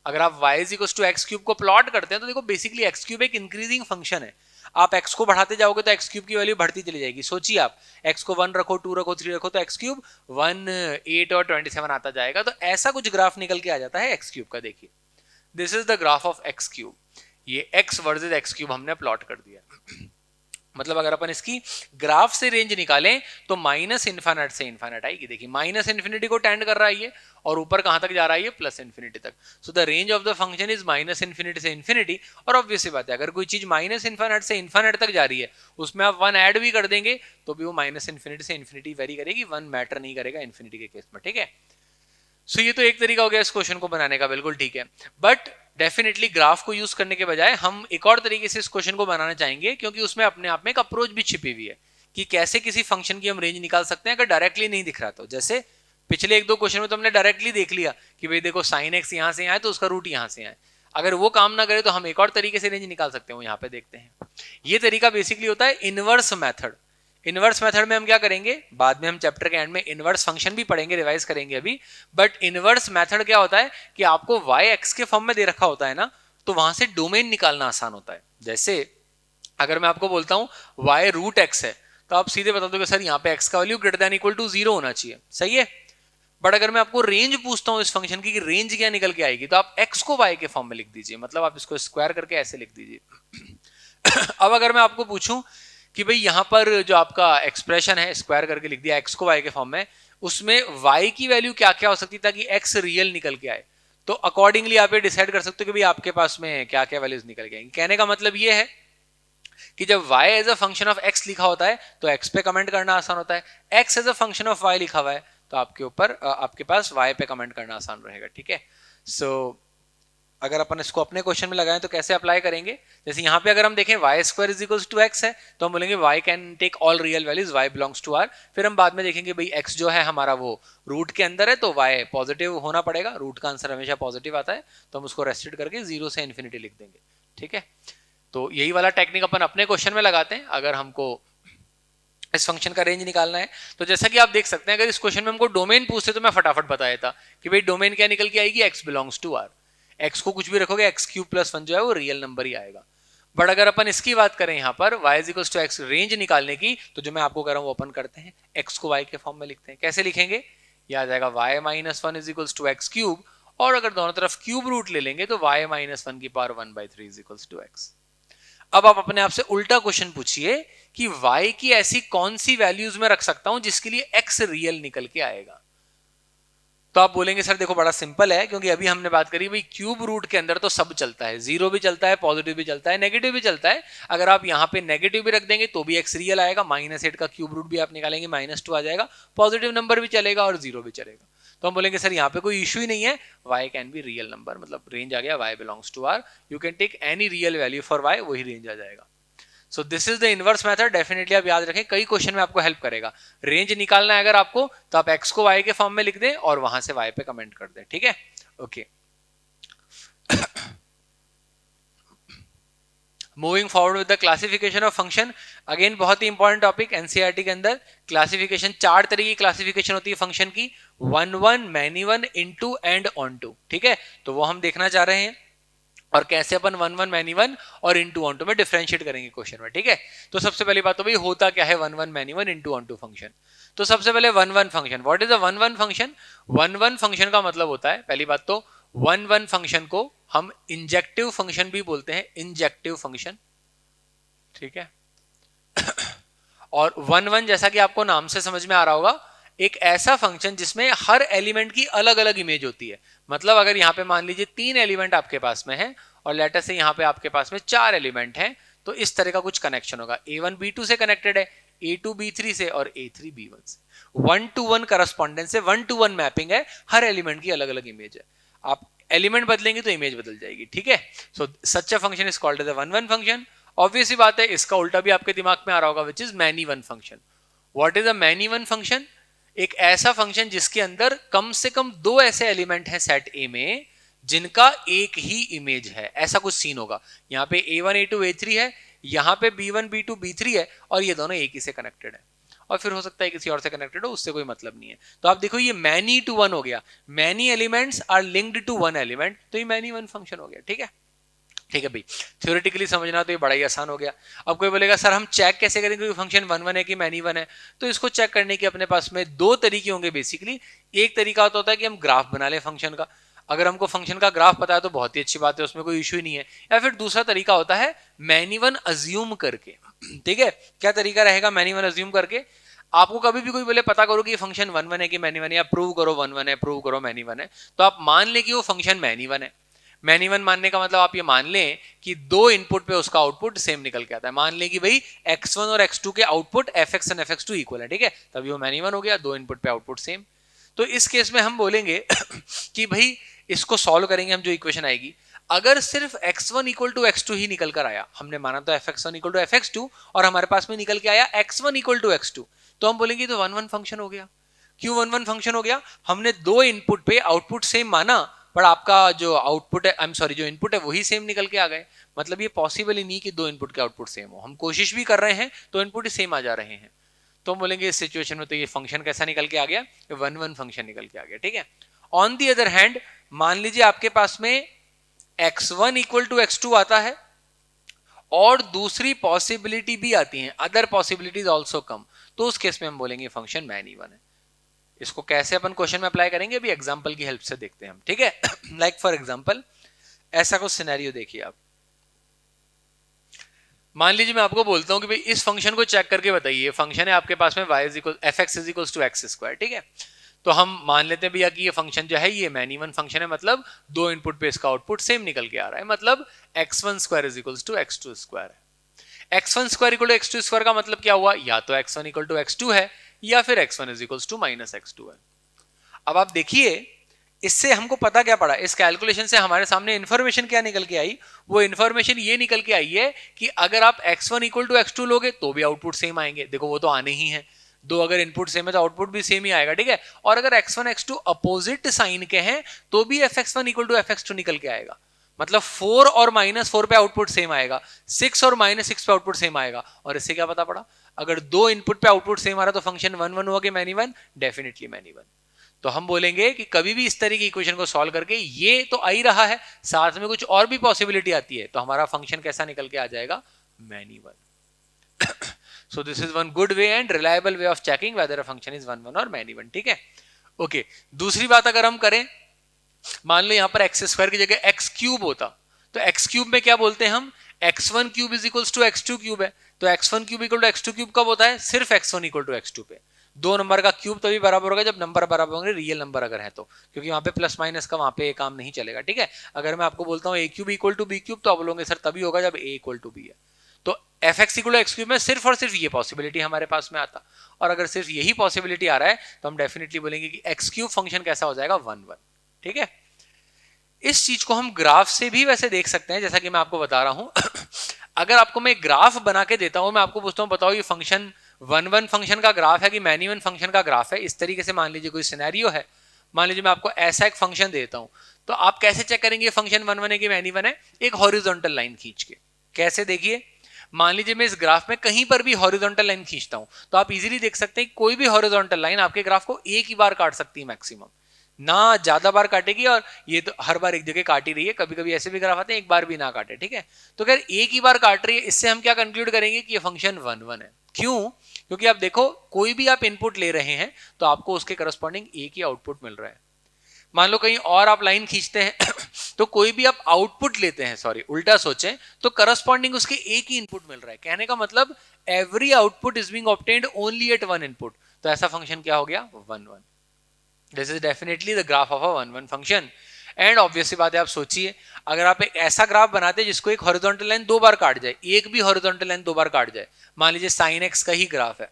अगर आप y is equal to x³ को प्लॉट करते हैं तो देखो बेसिकली x³ एक इंक्रीजिंग फंक्शन है। आप x को बढ़ाते जाओगे तो x³ की वैल्यू बढ़ती चली जाएगी। सोचिए आप x को 1 रखो, 2 रखो, 3 रखो, तो x³ 1, 8 और 27 आता जाएगा। तो ऐसा कुछ ग्राफ निकल के आ जाता है x³ का। देखिए this is the graph of x³, ये x वर्सेस x³ हमने प्लॉट कर दिया। मतलब अगर अपन इसकी ग्राफ से रेंज निकालें तो माइनस इन्फिनिटी से इन्फिनिट आएगी। देखिए माइनस इन्फिनिटी को टेंड कर रहा है ये, और ऊपर कहां तक जा रहा है ये, प्लस इन्फिनिटी तक। So the range of the function is minus infinity से इन्फिनिटी। और ऑब्वियस सी बात है, अगर कोई चीज माइनस इन्फिनिटी से इन्फिनिटी तक जा रही है, उसमें आप वन ऐड भी कर देंगे तो भी वो माइनस इन्फिनिटी से इन्फिनिटी वेरी करेगी, वन मैटर नहीं करेगा इन्फिनिटी के केस में, ठीक है। सो ये तो एक तरीका हो गया इस क्वेश्चन को बनाने का, बिल्कुल ठीक है। बट डेफिनेटली ग्राफ को यूज करने के बजाय हम एक और तरीके से इस क्वेश्चन को बनाना चाहेंगे, क्योंकि उसमें अपने आप में एक अप्रोच भी छिपी हुई है कि कैसे किसी फंक्शन की हम रेंज निकाल सकते हैं अगर डायरेक्टली नहीं दिख रहा। तो जैसे पिछले एक दो क्वेश्चन में तो हमने डायरेक्टली देख लिया कि भाई देखो साइन एक्स यहां से आए तो उसका रूट यहां से आए। अगर वो काम ना करे तो हम एक और तरीके से रेंज निकाल सकते हैं, यहाँ पे देखते हैं। ये तरीका बेसिकली होता है इनवर्स मेथड। इनवर्स मेथड में हम क्या करेंगे, बाद में हम चैप्टर के एंड में इनवर्स फंक्शन भी पढ़ेंगे, रिवाइज करेंगे अभी। बट इनवर्स मेथड क्या होता है कि आपको y x के फॉर्म में दे रखा होता है ना, तो वहां से डोमेन निकालना आसान होता है। जैसे अगर मैं आपको बोलता हूं y रूट x है, तो आप सीधे बता दोगे सर यहाँ पे x का value greater than equal to 0 होना चाहिए, सही है। बट अगर मैं आपको रेंज पूछता हूं इस फंक्शन की कि रेंज क्या निकल के आएगी, तो आप x को y के फॉर्म में लिख दीजिए, मतलब आप इसको स्क्वायर करके ऐसे लिख दीजिए। अब अगर मैं आपको पूछूं कि भाई यहां पर जो आपका एक्सप्रेशन है स्क्वायर करके लिख दिया x को y के फॉर्म में, उसमें y की वैल्यू क्या क्या हो सकती है ताकि x रियल निकल के आए, तो अकॉर्डिंगली आप ये डिसाइड कर सकते हो कि भाई आपके पास में क्या क्या वैल्यूज निकल के आएंगी। कहने का मतलब ये है कि जब y as a function of x लिखा होता है तो x पे कमेंट करना आसान होता है, x as a function of y लिखा हुआ है तो आपके ऊपर आपके पास y पे कमेंट करना आसान रहेगा, ठीक है। सो अगर अपन इसको अपने क्वेश्चन में लगाएं तो कैसे अप्लाई करेंगे, जैसे यहाँ पे अगर हम देखें y square is equal to x है, तो हम बोलेंगे y can take all real values, y belongs to r। फिर हम बाद में देखेंगे भाई x जो है हमारा वो रूट के अंदर है तो y पॉजिटिव होना पड़ेगा, रूट का आंसर हमेशा पॉजिटिव आता है, तो हम उसको रेस्ट्रिक्ट करके 0 से इन्फिनिटी लिख देंगे, ठीक है। तो यही वाला टेक्निक अपन अपने क्वेश्चन में लगाते हैं अगर हमको इस फंक्शन का रेंज निकालना है। तो जैसा कि आप देख सकते हैं अगर इस क्वेश्चन में हमको डोमेन पूछते तो मैं फटाफट बता देता कि भाई डोमेन क्या निकल के आएगी, x belongs to r। x को कुछ भी रखोगे x क्यूब प्लस 1 जो है वो रियल नंबर ही आएगा। बट अगर अपन इसकी बात करें यहाँ पर y is equal to x range निकालने की, तो जो मैं आपको कह रहा हूँ वो अपन करते हैं, x को y के फॉर्म में लिखते हैं। कैसे लिखेंगे, यह आ जाएगा y minus 1 is equal to x cube, और अगर दोनों तरफ क्यूब रूट ले लेंगे तो y माइनस 1 की power 1/3 is equal to x। अब आप अपने आप से उल्टा क्वेश्चन पूछिए कि y की ऐसी कौन सी वैल्यूज में रख सकता हूं जिसके लिए x रियल निकल के आएगा। तो आप बोलेंगे सर देखो बड़ा सिंपल है, क्योंकि अभी हमने बात करी भाई क्यूब रूट के अंदर तो सब चलता है, जीरो भी चलता है, पॉजिटिव भी चलता है, नेगेटिव भी चलता है। अगर आप यहाँ पे नेगेटिव भी रख देंगे तो भी x रियल आएगा, -8 का क्यूब रूट भी आप निकालेंगे -2 आ जाएगा, पॉजिटिव नंबर भी चलेगा और जीरो भी चलेगा। तो हम बोलेंगे सर यहाँ पे कोई इशू ही नहीं है, y can be real number, मतलब रेंज आ गया y belongs to r, you can take any real value for y, वही रेंज आ जाएगा। So this is the inverse method, definitely आप याद रखें, कई क्वेश्चन में आपको हेल्प करेगा। रेंज निकालना है अगर आपको तो आप x को y के फॉर्म में लिख दें और वहां से y पे कमेंट कर दें, ठीक है, okay. Moving forward with the classification of function, again बहुत ही इंपॉर्टेंट टॉपिक, एनसीईआरटी के अंदर क्लासिफिकेशन, 4 तरह की क्लासिफिकेशन होती है फंक्शन की, 1 1, मैनी 1, इनटू एंड ऑनटू, ठीक है। तो वो हम देखना चाह रहे हैं और कैसे अपन 1 1 मैनी 1 और इनटू ऑनटू में डिफरेंशिएट करेंगे क्वेश्चन में, ठीक है। तो सबसे पहली बात तो भाई होता क्या है 1 1 मैनी 1 इनटू ऑनटू फंक्शन। तो सबसे पहले 1 1 function, what is a 1 1 function. 1 1 function का मतलब होता है, पहली बात तो 1 1 फंक्शन को हम इंजेक्टिव फंक्शन भी बोलते हैं, इंजेक्टिव फंक्शन, ठीक है। और 1 1 जैसा कि आपको नाम से समझ में आ रहा होगा, एक ऐसा फंक्शन जिसमें हर एलिमेंट की अलग अलग इमेज होती है। मतलब अगर यहाँ पे मान लीजिए 3 एलिमेंट आपके पास में है और लेटर से यहाँ पे आपके पास में 4 एलिमेंट हैं, तो इस तरह का कुछ कनेक्शन होगा, A1 B2 से कनेक्टेड है, A2 B3 से और A3 B1 से, 1 to 1 करस्पॉन्डेंस है, 1 to 1 मैपिंग है, हर एलिमेंट की अलग अलग इमेज है। आप एलिमेंट बदलेंगे तो इमेज बदल जाएगी, ठीक है। So such a function is called as a 1 1 function. Obvious ही बात है, इसका उल्टा भी आपके दिमाग में आ रहा होगा, which is many 1 function. What is a many 1 function, एक ऐसा फंक्शन जिसके अंदर कम से कम 2 ऐसे एलिमेंट हैं सेट ए में जिनका एक ही इमेज है, ऐसा कुछ सीन होगा। यहाँ पे A1 A2 A3 है, यहाँ पे B1 B2 B3 है और ये दोनों एक ही से कनेक्टेड है, और फिर हो सकता है किसी और से कनेक्टेड हो, उससे कोई मतलब नहीं है। तो आप देखो ये मैनी टू 1 हो गया, many elements are linked to 1 element, तो ये मैनी 1 फंक्शन हो गया, ठीक है। ठीक है भाई, थ्योरेटिकली समझना तो ये बड़ा ही आसान हो गया। अब कोई बोलेगा सर हम चेक कैसे करेंगे कि फंक्शन 1 1 है कि मैनी 1 है। तो इसको चेक करने के अपने पास में 2 तरीके होंगे बेसिकली। एक तरीका होता है कि हम ग्राफ बना ले फंक्शन का। अगर हमको फंक्शन का ग्राफ पता है तो बहुत ही अच्छी बात है, उसमें कोई इश्यू ही नहीं है। या फिर दूसरा तरीका होता है मैनी वन अज्यूम करके, ठीक है। क्या तरीका रहेगा मैनी वन अज्यूम करके? आपको कभी भी कोई बोले पता करो कि ये फंक्शन वन वन है कि मैनी वन है, या प्रूव करो वन वन है, प्रूव करो मैनी वन है, तो आप मान ले कि वो फंक्शन मैनी वन है। मैनी वन मानने का मतलब आप ये मान लें कि दो इनपुट पे उसका आउटपुट सेम निकल के आता है। मान लें कि भाई x1 और x2 के आउटपुट fx और fx2 इक्वल है, ठीक है, तभी वो मैनी वन हो गया, दो इनपुट पे आउटपुट सेम। तो इस केस में हम बोलेंगे कि भाई इसको सॉल्व करेंगे हम, जो इक्वेशन आएगी, अगर सिर्फ x1 इक्वल टू x2 ही निकल कर आया, हमने माना तो fx1 इक्वल टू fx2 और हमारे पास में निकल के आया x1 इक्वल टू x2, तो हम बोलेंगे तो वन वन फंक्शन हो गया। क्यों वन वन फंक्शन हो गया? हमने दो इनपुट पे आउटपुट सेम माना, पर आपका जो आउटपुट है, आई एम सॉरी, जो इनपुट है वही सेम निकल के आ गए। मतलब ये पॉसिबल ही नहीं कि दो इनपुट के आउटपुट सेम हो, हम कोशिश भी कर रहे हैं तो इनपुट ही सेम आ जा रहे हैं। तो हम बोलेंगे इस सिचुएशन में तो ये फंक्शन कैसा निकल के आ गया? वन वन फंक्शन निकल के आ गया, ठीक है। ऑन दी अदर हैंड, मान लीजिए आपके पास में x1 इक्वल टू x2 आता है और दूसरी पॉसिबिलिटी भी आती है, अदर पॉसिबिलिटीज ऑल्सो कम, तो उस केस में हम बोलेंगे फंक्शन मैनी वन है। इसको कैसे अपन क्वेश्चन में अप्लाई करेंगे अभी एग्जांपल की हेल्प से देखते हैं हम, ठीक है। लाइक फॉर एग्जांपल ऐसा कुछ सिनेरियो देखिए आप। मान लीजिए मैं आपको बोलता हूं कि भाई इस फंक्शन को चेक करके बताइए, फंक्शन है आपके पास में y is equal fx is equals to X square, ठीक है। तो हम मान लेते हैं भैया कि ये फंक्शन जो है ये मैनी वन फंक्शन है, मतलब दो इनपुट पे इसका आउटपुट सेम निकल के आ रहा है, मतलब x1 square is equals to x2 square है। x1 square equal to x2 square का मतलब क्या हुआ? या तो x1 इक्वल टू x2 है या फिर x1 is equals to minus x2 है। अब आप देखिए इससे हमको पता क्या पड़ा, इस कैलकुलेशन से हमारे सामने इंफॉर्मेशन क्या निकल के आई? वो इंफॉर्मेशन ये निकल के आई है कि अगर आप x1 इक्वल टू x2 लोगे तो भी आउटपुट सेम आएंगे। देखो वो तो आने ही है, दो अगर इनपुट सेम है तो आउटपुट भी सेम ही आएगा, ठीक है। और अगर x1 x2 अपोजिट साइन के हैं तो भी fx1 इक्वल टू fx2 निकल के आएगा, मतलब 4 और -4 पे आउटपुट सेम आएगा, 6 और -6 पे आउटपुट सेम आएगा। और इससे क्या पता पड़ा? अगर दो इनपुट पे आउटपुट सेम आ रहा तो फंक्शन वन वन हुआ कि many one? Definitely many one. तो हम बोलेंगे कि कभी भी इस तरह की इक्वेशन को सॉल्व करके ये तो आ ही रहा है, साथ में कुछ और भी पॉसिबिलिटी आती है, तो हमारा फंक्शन कैसा निकल के आ जाएगा? Many one. So this is one good way and reliable way of checking weather a function is one one और मैनी वन, ठीक है। ओके, दूसरी बात अगर हम करें, मान लो यहां पर एक्स स्क्वायर की जगह एक्स क्यूब होता, तो एक्स क्यूब में क्या बोलते हैं हम? x1 cube is equals to x2 cube है, तो x1 cube equal to x2 cube कब होता है? सिर्फ x1 इक्वल टू x2 पे। दो नंबर का क्यूब तभी बराबर होगा जब नंबर बराबर होंगे, रियल नंबर अगर है तो, क्योंकि वहां पे प्लस माइनस का वहां पे काम नहीं चलेगा, ठीक है। अगर मैं आपको बोलता हूँ a cube equal to b cube, तो आप बोलोगे सर तभी होगा जब a इक्वल टू b है। तो fx equal to x cube में सिर्फ और सिर्फ ये पॉसिबिलिटी हमारे पास में आता, और अगर सिर्फ यही पॉसिबिलिटी आ रहा है तो हम डेफिनेटली बोलेंगे कि x क्यूब फंक्शन कैसा हो जाएगा? वन वन, ठीक है। इस चीज को हम ग्राफ से भी वैसे देख सकते हैं, जैसा कि मैं आपको बता रहा हूं। अगर आपको मैं ग्राफ बना के देता हूं, मैं आपको पूछता हूं बताओ ये फंक्शन वन वन फंक्शन का ग्राफ है कि मैनी वन फंक्शन का ग्राफ है, इस तरीके से मान लीजिए कोई सिनेरियो है, मान लीजिए मैं आपको ऐसा एक फंक्शन देता हूं, तो आप कैसे चेक करेंगे फंक्शन वन वन है कि मैनी वन है? एक हॉरिजॉन्टल लाइन खींच के। कैसे? देखिए, मान लीजिए मैं इस ग्राफ में कहीं पर भी हॉरिजॉन्टल लाइन खींचता हूं, तो आप इजीली देख सकते हैं कोई भी हॉरिजॉन्टल लाइन आपके ग्राफ को एक ही बार काट सकती है मैक्सिमम, ना ज्यादा बार काटेगी, और ये तो हर बार एक जगह काट ही रही है, कभी कभी ऐसे भी ग्राफ आते हैं एक बार भी ना काटे, ठीक है। तो अगर एक ही बार काट रही है, इससे हम क्या कंक्लूड करेंगे कि ये फंक्शन वन वन है। क्यों? क्योंकि आप देखो कोई भी आप इनपुट ले रहे हैं तो आपको उसके करस्पॉन्डिंग एक ही आउटपुट मिल रहा है। मान लो कहीं और आप लाइन खींचते हैं तो कोई भी आप आउटपुट लेते हैं, सॉरी उल्टा सोचें, तो करस्पॉन्डिंग उसके एक ही इनपुट मिल रहा है। कहने का मतलब every output is being obtained only at one input, तो ऐसा फंक्शन क्या हो गया? One one. This is definitely the graph of a one one function. And obvious सी बात है, आप सोचिए अगर आप एक ऐसा ग्राफ बनाते हैं जिसको एक हॉरिजॉन्टल लाइन दो बार काट जाए, एक भी हॉरिजॉन्टल लाइन दो बार काट जाए, मान लीजिए साइन एक्स का ही ग्राफ है,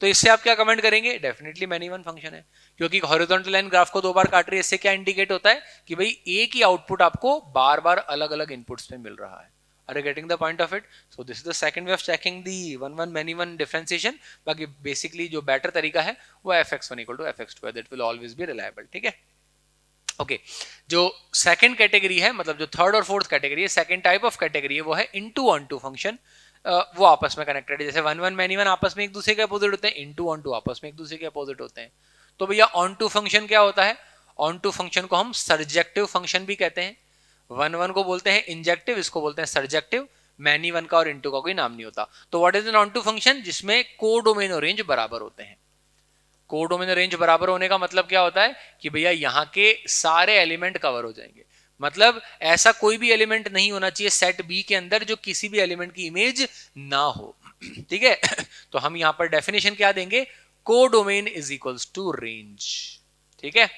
तो इससे आप क्या कमेंट करेंगे? डेफिनेटली मैनी वन फंक्शन है, क्योंकि हॉरिजॉन्टल लाइन ग्राफ को दो बार काट रही है। इससे क्या इंडिकेट होता है कि भाई एक ही आउटपुट आपको बार बार अलग अलग इनपुट्स पे मिल रहा है। Are you getting the point of it? So this is the second way of checking the one one many one differentiation. बाकी basically जो better तरीका है वो fx1 equal to fx2 है, that will always be reliable, ठीक है। Okay, जो second category है, मतलब जो थर्ड और फोर्थ कैटेगरी है, सेकंड टाइप ऑफ कैटेगरी है, वो है इनटू ऑन टू फंक्शन। वो आपस में कनेक्टेड है, जैसे वन वन मैनी वन आपस में एक दूसरे के अपोजिट होते हैं, इनटू ऑन टू आपस में एक दूसरे के अपोजिट होते हैं। तो भैया ऑन टू फंक्शन क्या होता है? ऑन टू फंक्शन को हम सर्जेक्टिव फंक्शन भी कहते हैं। वन वन को बोलते हैं इंजेक्टिव, इसको बोलते हैं सर्जेक्टिव। मैनी वन का और इनटू का कोई नाम नहीं होता। तो what is an onto function? जिसमें कोडोमेन और रेंज बराबर होते हैं। कोडोमेन और रेंज बराबर होने का मतलब क्या होता है कि भैया यहाँ के सारे एलिमेंट कवर हो जाएंगे, मतलब ऐसा कोई भी एलिमेंट नहीं होना चाहिए सेट बी के अंदर जो किसी भी एलिमेंट की इमेज ना हो। ठीक है, तो हम यहां पर डेफिनेशन क्या देंगे, codomain is equals to range. ठीक है,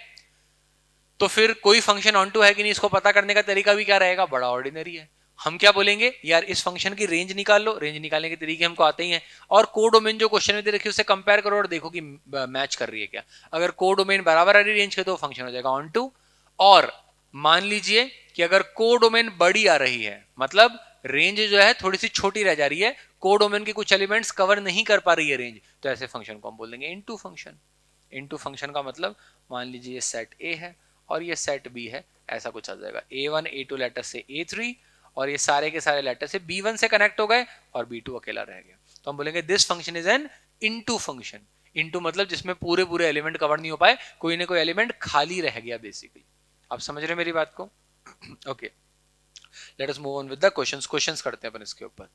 तो फिर कोई फंक्शन ऑन टू है कि नहीं, इसको पता करने का तरीका भी क्या रहेगा, बड़ा ऑर्डिनरी है। हम क्या बोलेंगे, यार इस फंक्शन की रेंज निकाल लो, रेंज निकालने के तरीके हमको आते ही हैं, और कोडोमेन जो क्वेश्चन में दे रखी है उससे कंपेयर करो और देखो कि मैच कर रही है क्या। अगर कोडोमेन बराबर आ रही रेंज के तो फंक्शन हो जाएगा ऑन टू। और मान लीजिए कि अगर कोडोमेन बड़ी आ रही है, मतलब रेंज जो है थोड़ी सी छोटी रह जा रही है, कोडोमेन के कुछ एलिमेंट्स कवर नहीं कर पा रही है रेंज, तो ऐसे फंक्शन को हम बोल देंगे इनटू फंक्शन। इनटू फंक्शन का मतलब मान लीजिए ये सेट ए है और ये सेट बी है, ऐसा कुछ आ जाएगा, A1 A2 लेटर से A3 और ये सारे के सारे लेटर से B1 से कनेक्ट हो गए और B2 अकेला रह गया, तो हम बोलेंगे this function is an into function. Into मतलब जिसमें पूरे पूरे एलिमेंट कवर नहीं हो पाए, कोई ना कोई एलिमेंट खाली रह गया बेसिकली। आप समझ रहे मेरी बात को? Okay, let us move on with the questions. Questions करते हैं अपन इसके ऊपर।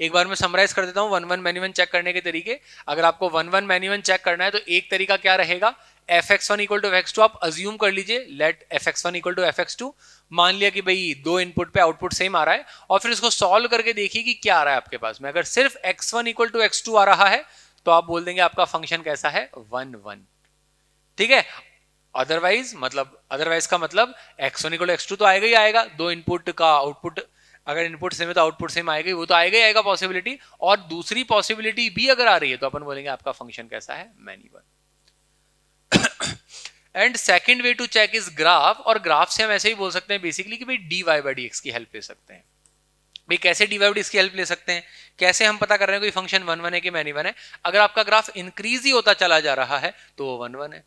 एक बार मैं समराइज कर देता हूं वन वन मैन्युअल चेक करने के तरीके। अगर आपको वन वन मैन्युअल चेक करना है तो एक तरीका क्या रहेगा, fx1 इक्वल टू fx2 आप अज्यूम कर लीजिए, late fx1 equal to fx2। मान लिया कि भाई दो इनपुट पे आउटपुट सेम आ रहा है, और फिर इसको सॉल्व करके देखिए कि क्या आ रहा है आपके पास में। अगर सिर्फ x1 इक्वल टू x2 आ रहा है तो आप बोल देंगे आपका फंक्शन कैसा है, 1 1। ठीक है, अदरवाइज का मतलब x1 इक्वल टू x2 तो आएगा ही आएगा, दो इनपुट का आउटपुट अगर इनपुट सेम है तो आउटपुट सेम आएगा, वो तो आएगा ही आएगा पॉसिबिलिटी, और दूसरी पॉसिबिलिटी भी अगर आ रही है तो अपन बोलेंगे आपका फंक्शन कैसा है, many one. And second way to check is graph, और ग्राफ से हम ऐसे ही बोल सकते हैं बेसिकली कि भाई dy by dx की हेल्प ले सकते हैं। भाई कैसे dy by dx की हेल्प ले सकते हैं, कैसे हम पता कर रहे हैं कोई फंक्शन 1 1 है कि मैनी वन है। अगर आपका ग्राफ इंक्रीज ही होता चला जा रहा है तो वो 1 1 है,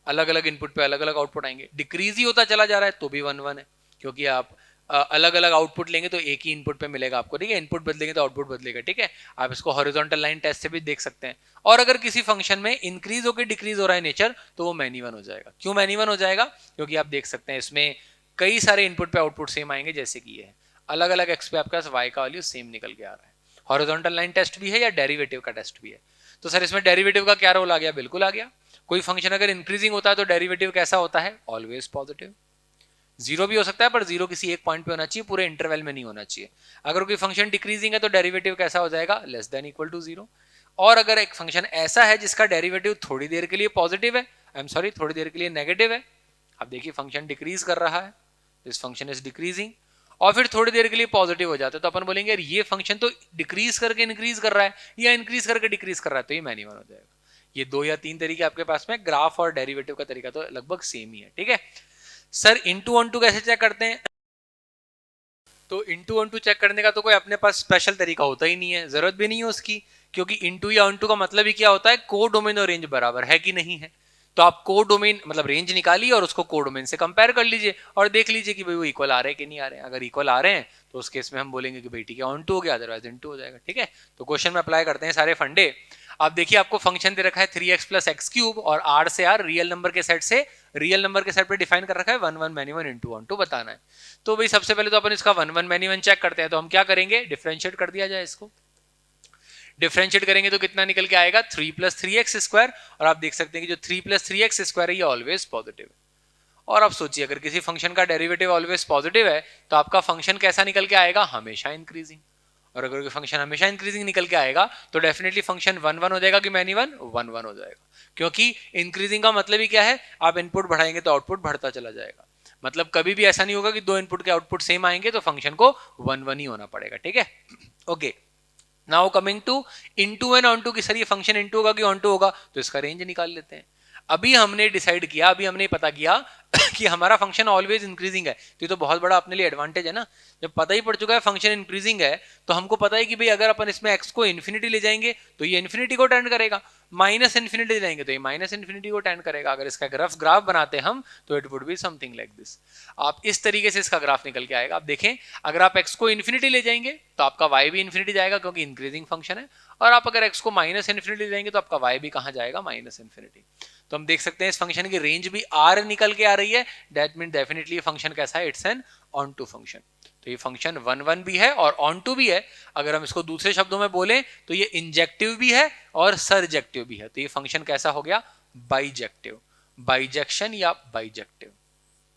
अलग अलग इनपुट पे अलग अलग आउटपुट आएंगे। डिक्रीज ही होता चला जा रहा है तो भी 1 1 है, क्योंकि आप अलग अलग आउटपुट लेंगे तो एक ही इनपुट पे मिलेगा आपको। ठीक है, इनपुट बदलेंगे तो आउटपुट बदलेगा। ठीक है, आप इसको हॉरिजॉन्टल लाइन टेस्ट से भी देख सकते हैं। और अगर किसी फंक्शन में इंक्रीज होकर डिक्रीज हो रहा है नेचर, तो वो मैनी वन हो जाएगा। क्यों मैनी वन हो जाएगा, क्योंकि आप देख सकते हैं इसमें कई सारे इनपुट पे आउटपुट सेम आएंगे, जैसे कि ये है अलग अलग एक्स पे आपके पास वाई का वैल्यू सेम निकल के आ रहा है। हॉरिजॉन्टल लाइन टेस्ट भी है या डेरिवेटिव का टेस्ट भी है। तो सर इसमें डेरिवेटिव का क्या रोल आ गया, बिल्कुल आ गया। कोई फंक्शन अगर इंक्रीजिंग होता है तो डेरिवेटिव कैसा होता है, ऑलवेज पॉजिटिव। जीरो भी हो सकता है पर जीरो किसी एक पॉइंट पे होना चाहिए, पूरे इंटरवल में नहीं होना चाहिए। अगर कोई फंक्शन डिक्रीजिंग है तो डेरिवेटिव कैसा हो जाएगा, less than equal to zero. और अगर एक फंक्शन ऐसा है जिसका डेरिवेटिव थोड़ी देर के लिए पॉजिटिव है, थोड़ी देर के लिए नेगेटिव है, अब देखिए फंक्शन डिक्रीज कर रहा है, दिस फंक्शन इज डिक्रीजिंग, और फिर थोड़ी देर के लिए पॉजिटिव हो जाता है, तो अपन बोलेंगे यार ये फंक्शन तो डिक्रीज करके इंक्रीज कर रहा है या इंक्रीज करके डिक्रीज कर रहा है, तो ये मैनी वन हो जाएगा। ये दो या तीन तरीके आपके पास में, ग्राफ और डेरिवेटिव का तरीका तो लगभग सेम ही है। ठीक है सर, इनटू ऑन टू कैसे चेक करते हैं, तो इनटू ऑन टू चेक करने का तो कोई अपने पास स्पेशल तरीका होता ही नहीं है, जरूरत भी नहीं है उसकी, क्योंकि इनटू या ऑन टू का मतलब ही क्या होता है, कोडोमेन और रेंज बराबर है कि नहीं है। तो आप कोडोमेन मतलब रेंज निकालिए और उसको कोडोमेन से कंपेयर कर लीजिए और देख लीजिए कि भाई वो इक्वल आ रहे हैं कि नहीं आ रहे हैं। अगर इक्वल आ रहे हैं तो उस केस में हम बोलेंगे कि भाई ठीक है ऑन टू हो गया, अदरवाइज इनटू हो जाएगा। ठीक है, तो क्वेश्चन में अप्लाई करते हैं सारे फंडे। आप देखिए आपको फंक्शन दे रखा है 3x प्लस एक्स क्यूब, और r से r रियल नंबर के सेट से रियल नंबर के सेट पे डिफाइन कर रखा है 1 1 many one into onto बताना है। तो भाई सबसे पहले तो अपन इसका 1 1 मैनी वन चेक करते हैं। तो हम क्या करेंगे, डिफरेंशिएट कर दिया जाए इसको। डिफरेंशिएट करेंगे तो कितना निकल के आएगा, 3 प्लस 3x स्क्वायर, और आप देख सकते हैं कि जो 3 प्लस 3x स्क्वायर है ये ऑलवेज पॉजिटिव है। और आप सोचिए अगर किसी फंक्शन का डेरिवेटिव ऑलवेज पॉजिटिव है तो आपका फंक्शन कैसा निकल के आएगा, हमेशा इंक्रीजिंग। और अगर फंक्शन हमेशा इंक्रीजिंग निकल के आएगा तो डेफिनेटली फंक्शन 1 1 हो जाएगा कि मैनी वन 1 1 हो जाएगा, क्योंकि इंक्रीजिंग का मतलब ही क्या है, आप इनपुट बढ़ाएंगे तो आउटपुट बढ़ता चला जाएगा। मतलब कभी भी ऐसा नहीं होगा कि दो इनपुट के आउटपुट सेम आएंगे तो फंक्शन को 1 1 ही होना पड़ेगा। ठीक है, okay. Now coming to into and onto, कि सर ये फंक्शन इनटू होगा कि ऑन टू होगा, तो इसका रेंज निकाल लेते हैं। अभी हमने डिसाइड किया, अभी हमने पता किया कि हमारा फंक्शन ऑलवेज इंक्रीजिंग है, तो ये तो बहुत बड़ा अपने लिए एडवांटेज है ना। जब पता ही पड़ चुका है फंक्शन इंक्रीजिंग है तो हमको पता है कि भाई अगर अपन इसमें x को इन्फिनिटी ले जाएंगे तो ये इन्फिनिटी को टेंड करेगा, माइनस इन्फिनिटी ले जाएंगे तो ये माइनस इन्फिनिटी को टेंड करेगा। अगर इसका ग्राफ बनाते हम तो it would be something like this. आप इस तरीके से इसका ग्राफ निकल के आएगा। आप देखें अगर आप x को इन्फिनिटी ले जाएंगे तो आपका y भी इन्फिनिटी जाएगा क्योंकि इंक्रीजिंग फंक्शन है, और आप अगर x को माइनस इन्फिनिटी ले जाएंगे तो आपका y भी कहाँ जाएगा, माइनस इन्फिनिटी। तो हम देख सकते हैं इस फंक्शन की रेंज भी r निकल के आ रही है, दैट मीन डेफिनेटली फंक्शन कैसा है, it's an onto function. तो ये फंक्शन 1 1 भी है और ऑन टू भी है। अगर हम इसको दूसरे शब्दों में बोलें तो ये इंजेक्टिव भी है और सरजेक्टिव भी है। तो ये फंक्शन कैसा हो गया? बाइजेक्टिव, बाइजेक्शन या बाइजेक्टिव,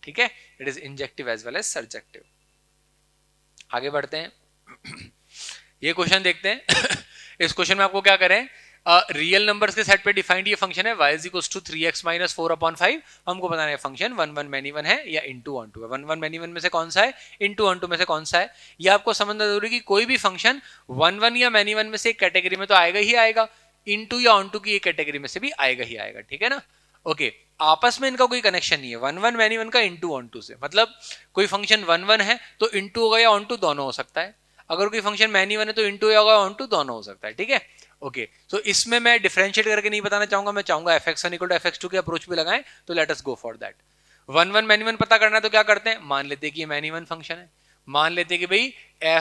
ठीक है। It is injective as well as surjective. आगे बढ़ते हैं, ये क्वेश्चन देखते हैं। इस क्वेश्चन में आपको क्या करें, रियल नंबर्स के सेट पे डिफाइंड ये फंक्शन है y is equal to 3x minus 4/5। हमको बताना है फंक्शन 1 1 मैनी 1 है या इनटू ऑन टू है। 1 1 मैनी 1 में से कौन सा है, इनटू ऑन टू में से कौन सा है। ये आपको समझना जरूरी कि कोई भी फंक्शन 1 1 या मैनी 1 में से एक कैटेगरी में तो आएगा ही आएगा, इनटू या ऑन टू की एक कैटेगरी में से भी आएगा ही आएगा, ठीक है ना। ओके, आपस में इनका कोई कनेक्शन नहीं है 1 1 मैनी 1 का इनटू ऑन टू से। मतलब कोई फंक्शन 1 1 है तो इनटू होगा या ऑन टू दोनों हो सकता है, अगर कोई फंक्शन मैनी 1 है तो इनटू या होगा ऑन टू दोनों हो सकता है, ठीक है। ओके, तो इसमें मैं डिफरेंशिएट करके नहीं बताना चाहूंगा, मैं चाहूंगा fx1 इक्वल टू fx2 के अप्रोच भी लगाएं। तो let us go for that. 1 1 many 1 पता करना है तो क्या करते हैं, मान लेते हैं कि ये मैनी 1 फंक्शन है, मान लेते हैं कि भाई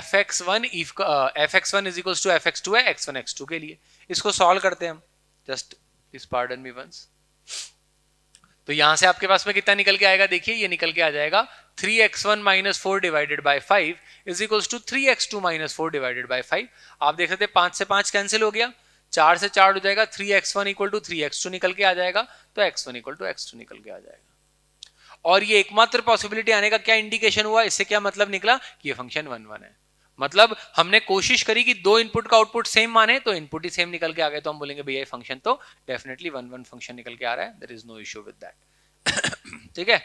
fx1 is equal to fx2 है x1 x2 के लिए। इसको सॉल्व करते हैं हम, just please pardon me once. तो यहां से आपके पास में कितना निकल के आएगा, देखिए ये निकल के आ जाएगा 3x1 minus 4 divided by 5 is equals to 3x2 minus 4 divided by 5। आप देख सकते हैं 5 से 5 कैंसिल हो गया, 4 से 4 हो जाएगा, 3x1 इक्वल टू 3x2 निकल के आ जाएगा, तो x1 इक्वल टू x2 निकल के आ जाएगा। और ये एकमात्र पॉसिबिलिटी आने का क्या इंडिकेशन हुआ, इससे क्या मतलब निकला कि ये फंक्शन 1 1 है। मतलब हमने कोशिश करी कि दो इनपुट का आउटपुट सेम माने, तो इनपुट ही सेम निकल के आ गए, तो हम बोलेंगे भैया ये फंक्शन तो डेफिनेटली 1 1 फंक्शन निकल के आ रहा है, there is no issue with that. ठीक है,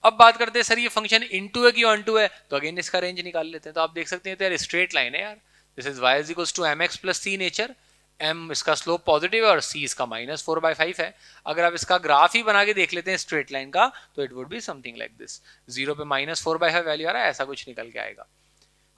अब बात करते हैं सर ये फंक्शन इनटू है कि ऑन टू है, तो अगेन इसका रेंज निकाल लेते हैं। तो आप देख सकते हैं तो यार स्ट्रेट लाइन है यार, this is y is equal to mx plus c nature, m इसका स्लोप पॉजिटिव है और c इसका माइनस 4/5 है। अगर आप इसका ग्राफ ही बना के देख लेते हैं स्ट्रेट लाइन का, तो it would be something like this, 0 पे माइनस 4/5 वैल्यू आ रहा है, ऐसा कुछ निकल के आएगा।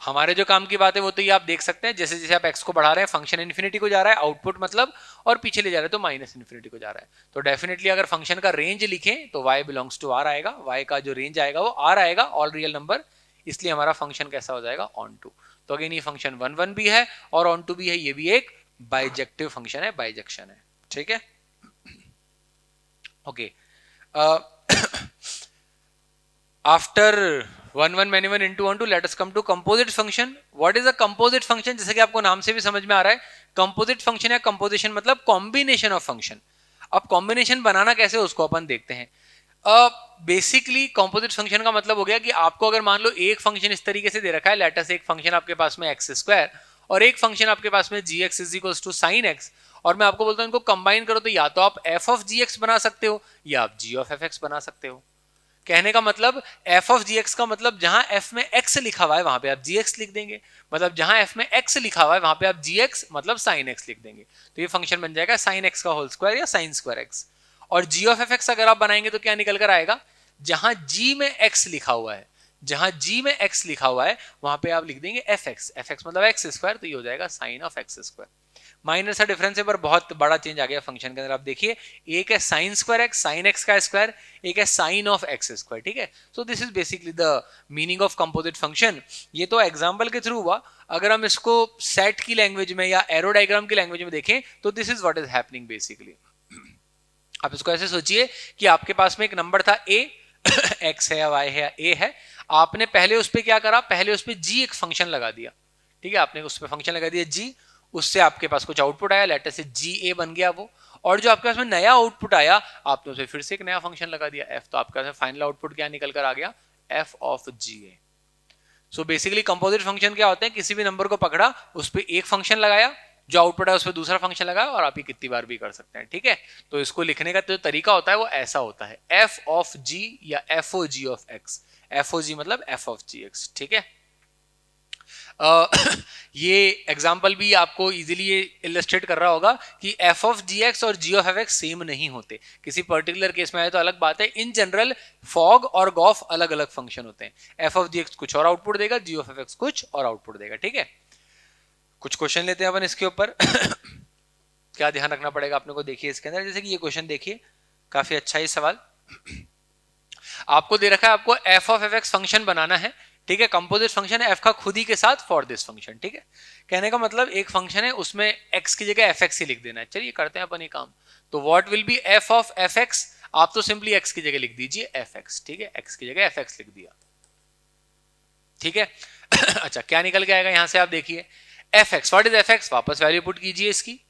हमारे जो काम की बात है वो तो ये आप देख सकते हैं, जैसे जैसे आप x को बढ़ा रहे हैं फंक्शन इन्फिनिटी को जा रहा है आउटपुट मतलब, और पीछे ले जा रहे हैं तो माइनस इन्फिनिटी को जा रहा है। तो डेफिनेटली अगर फंक्शन का रेंज लिखें तो y बिलोंग्स टू r आएगा, y का जो रेंज आएगा वो r आएगा, ऑल रियल नंबर, इसलिए हमारा फंक्शन कैसा हो जाएगा, ऑन टू। तो अगेन ये फंक्शन 1 1 भी है और ऑन टू भी है, ये भी एक बाइजेक्टिव फंक्शन है, बाइजेक्शन है, ठीक है। Okay, after 1 1 many 1 into 1 2 let us come to composite function. What is a composite function? जैसे कि आपको नाम से भी समझ में आ रहा है, composite function या composition मतलब combination of function। अब combination बनाना कैसे उसको अपन देखते हैं। बेसिकली composite function का मतलब हो गया कि आपको अगर मान लो एक फंक्शन इस तरीके से दे रखा है, लेट अस एक फंक्शन आपके पास में x स्क्वायर और एक फंक्शन आपके पास में gx is equal to sin x, और मैं आपको बोलता हूं इनको कंबाइन करो, तो या तो आप f of gx बना सकते हो या आप g of fx बना सकते हो। कहने का मतलब f of gx का मतलब जहां f में x लिखा हुआ है वहां पे आप gx लिख देंगे, मतलब जहां f में x लिखा हुआ है वहां पे आप gx मतलब sin x लिख देंगे, तो ये फंक्शन बन जाएगा sin x का होल स्क्वायर या sin स्क्वायर x। और g of fx अगर आप बनाएंगे तो क्या निकल कर आएगा, जहां g में x लिखा हुआ है, जहां g में x लिखा हुआ है वहां पे आप लिख देंगे fx, fx मतलब x स्क्वायर, तो ये हो जाएगा sin of x square. Minor सा डिफरेंस है पर बहुत बड़ा चेंज आ गया फंक्शन के अंदर। आप देखिए एक है sine square x, sine x का स्क्वायर, एक है साइन ऑफ एक्स स्क्वायर, ठीक है। सो this is basically the meaning of composite function. ये तो एग्जांपल के थ्रू हुआ, अगर हम इसको सेट की लैंग्वेज में या एरो डायग्राम की लैंग्वेज में देखें तो this is what is happening basically. आप इसको ऐसे सोचिए कि आपके पास में एक नंबर था a, x है या y है या a है, आपने पहले उस पर क्या करा, पहले उस पर g एक फंक्शन लगा दिया, ठीक है, आपने उस पर फंक्शन लगा दिया g, उससे आपके पास कुछ आउटपुट आया, लेटर से GA बन गया वो, और जो आपके पास में नया आउटपुट आया आपने उसे फिर से एक नया फंक्शन लगा दिया f, तो आपके पास फाइनल आउटपुट क्या निकल कर आ गया, f of GA। So basically composite function क्या होते हैं, किसी भी नंबर को पकड़ा, उस पर एक फंक्शन लगाया, जो आउटपुट है उस पर दूसरा फंक्शन लगाया, और आप ये कितनी बार भी कर सकते हैं, ठीक है। तो इसको लिखने का जो तरीका होता है वो ऐसा होता है, f ऑफ g या FOG ऑफ x, FOG मतलब f ऑफ gx, ठीक है। ये एग्जाम्पल भी आपको इजीली ये इलस्ट्रेट कर रहा होगा कि f ऑफ gx और g ऑफ fx सेम नहीं होते, किसी पर्टिकुलर केस में आए तो अलग बात है, इन जनरल फॉग और गॉफ अलग अलग फंक्शन होते हैं, f ऑफ gx कुछ और आउटपुट देगा, g ऑफ fx कुछ और आउटपुट देगा, ठीक है। कुछ क्वेश्चन लेते हैं अपन इसके ऊपर। क्या ध्यान रखना पड़ेगा अपने को, देखिए इसके अंदर, जैसे कि ये क्वेश्चन देखिए, काफी अच्छा ही सवाल आपको दे रखा है, आपको f ऑफ fx फंक्शन बनाना है, ठीक है। कंपोजिट फंक्शन है f का खुद ही के साथ फॉर दिस फंक्शन, ठीक है। कहने का मतलब एक फंक्शन है उसमें x की जगह fx ही लिख देना है। चलिए करते हैं अपन ये काम। तो what will be f of fx, आप तो सिंपली x की जगह लिख दीजिए fx, ठीक है, x की जगह fx लिख दिया। ठीक है। अच्छा क्या निकल के आएगा यहां से आप देखिए, F x, what is F x, वापस वैल्यू पुट कीजिए इसकी,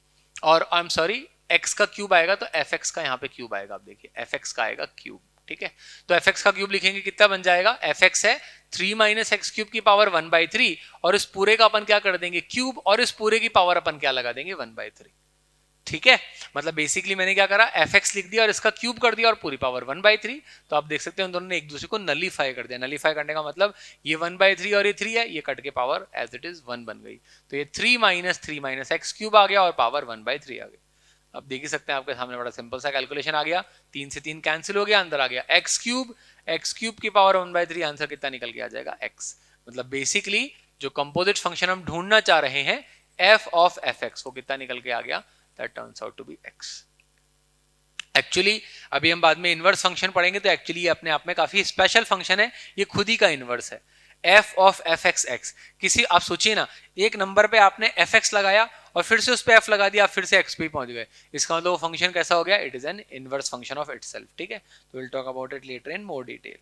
और आई एम सॉरी एक्स का क्यूब आएगा तो एफ एक्स का यहाँ पे क्यूब आएगा, आप देखिए एफ एक्स का आएगा क्यूब, ठीक है। तो एफ एक्स का क्यूब लिखेंगे कितना बन जाएगा, एफ एक्स है 3 माइनस एक्स क्यूब की पावर 1/3, और इस पूरे का अपन क्या कर देंगे क्यूब, और इस पूरे की पावर अपन क्या लगा देंगे 1/3, ठीक है। मतलब बेसिकली मैंने क्या करा, एफ एक्स लिख दिया और इसका क्यूब कर दिया और पूरी पावर 1/3। तो आप देख सकते हैं उन दोनों ने एक दूसरे को नलीफाई कर दिया। नलीफाई करने का मतलब ये 1/3 और ये 3 है, ये कट के पावर एज इट इज 1 बन गई। तो ये 3 माइनस एक्स क्यूब आ गया और पावर 1/3 आ गई। अब देख ही सकते हैं आपके सामने बड़ा सिंपल सा कैलकुलेशन आ गया, 3 से 3 कैंसिल हो गया, अंदर आ गया एक्स क्यूब की पावर 1/3, आंसर कितना निकल के आ जाएगा एक्स। मतलब बेसिकली जो कंपोजिट फंक्शन हम ढूंढना चाह रहे हैं एफ ऑफ एफ एक्स, वो कितना निकल के आ गया, that turns out to be x। Actually अभी हम बाद में इनवर्स फंक्शन पढ़ेंगे, तो एक्चुअली ये अपने आप में काफी स्पेशल फंक्शन है, ये खुद ही का इनवर्स है, f of F x x. किसी आप सोचिए ना, एक नंबर पे आपने एफ एक्स लगाया और फिर से उस पे f लगा दिया, फिर से x पे पहुंच गए, इसका मतलब वो फंक्शन कैसा हो गया, it is an inverse function of itself, ठीक है। तो will talk about it later in more detail.